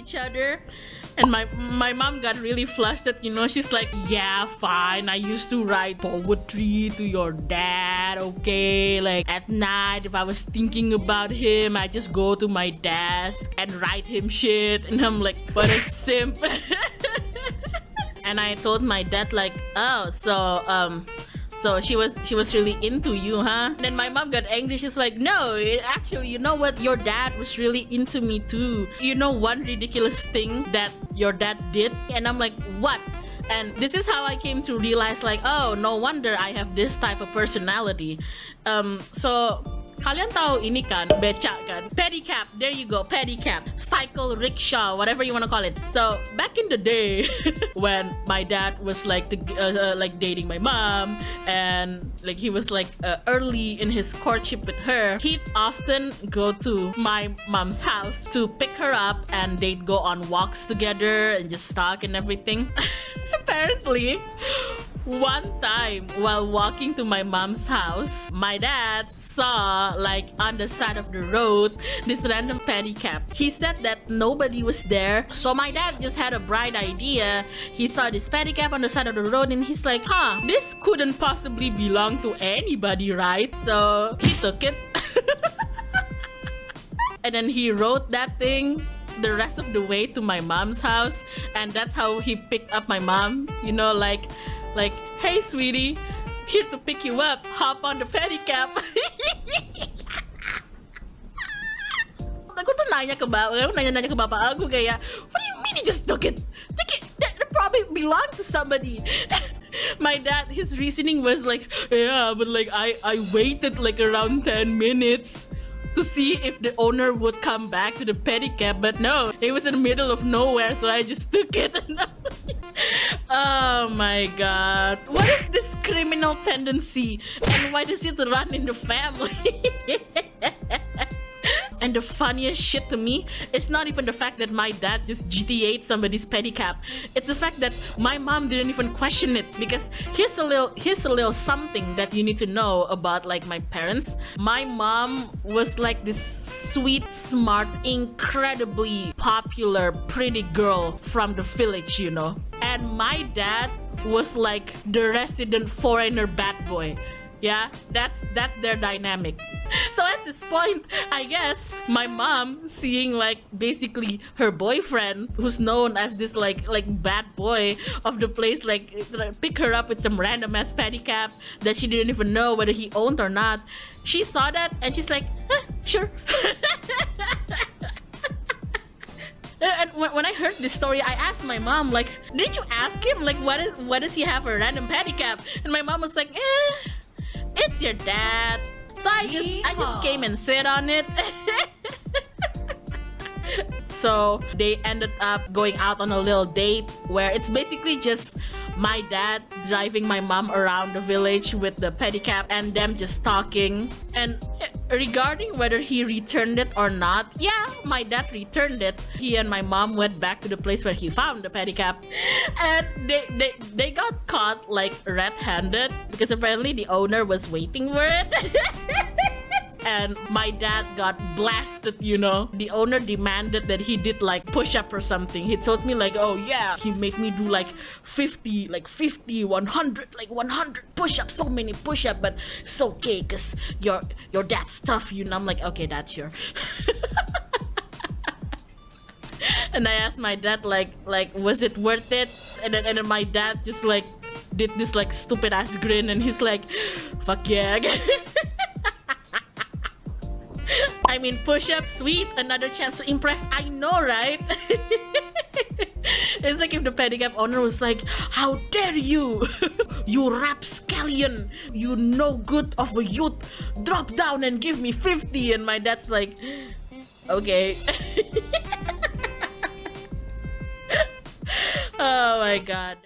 each other. And my mom got really flustered, you know. She's like, yeah, fine, I used to write poetry to your dad, okay? Like at night, if I was thinking about him, I just go to my desk and write him shit. And I'm like, what a simp. And I told my dad like, oh, so she was really into you, huh? Then my mom got angry. She's like, no, actually, you know what? Your dad was really into me too. You know one ridiculous thing that your dad did? And I'm like, what? And this is how I came to realize like, oh, no wonder I have this type of personality. So kalian tahu ini kan, becak kan? Pedicab, there you go, pedicab, cycle, rickshaw, whatever you want to call it. So back in the day, when my dad was like dating my mom, and like he was like early in his courtship with her, he'd often go to my mom's house to pick her up, and they'd go on walks together and just talk and everything. Apparently, one time while walking to my mom's house, my dad saw like on the side of the road this random pedicab. He said that nobody was there, so my dad just had a bright idea. He saw this pedicab on the side of the road and he's like, huh, this couldn't possibly belong to anybody, right? So he took it. And then he rode that thing the rest of the way to my mom's house, and that's how he picked up my mom, you know, like, hey sweetie, here to pick you up, hop on the pedicab. Aku tuh nanya ke bapak aku kayak, what do you mean he just took it? Like that probably belonged to somebody. My dad, his reasoning was like, yeah, but like I waited like around 10 minutes to see if the owner would come back to the pedicab, but no, it was in the middle of nowhere, so I just took it. Oh my god, what is this criminal tendency, and why does it run in the family? And the funniest shit to me is not even the fact that my dad just GTA'd somebody's pedicab. It's the fact that my mom didn't even question it, because here's a little something that you need to know about like my parents. My mom was like this sweet, smart, incredibly popular, pretty girl from the village, you know. And my dad was like the resident foreigner bad boy. Yeah, that's their dynamic. So at this point, I guess my mom, seeing like basically her boyfriend, who's known as this like bad boy of the place, like pick her up with some random ass pedicab that she didn't even know whether he owned or not. She saw that and she's like, sure. And when I heard this story, I asked my mom, like, didn't you ask him, like, what does he have a random pedicab? And my mom was like, it's your dad. So I just came and sit on it. So they ended up going out on a little date where it's basically just my dad driving my mom around the village with the pedicab and them just talking. And regarding whether he returned it or not, yeah, my dad returned it. He and my mom went back to the place where he found the pedicab, and they got caught like red-handed because apparently the owner was waiting for it. And my dad got blasted, you know. The owner demanded that he did like push-up or something. He told me like, oh yeah, he made me do like 50, 100, like 100 push-ups, so many push-ups, but it's okay because your dad's tough, you know. I'm like, okay, that's sure. And I asked my dad like was it worth it? And then my dad just like did this like stupid ass grin, and he's like, fuck yeah. I mean, push-up, sweet, another chance to impress. I know, right? It's like if the pedicab owner was like, how dare you, you rapscallion, you no good of a youth, drop down and give me 50. And my dad's like, okay. Oh my god.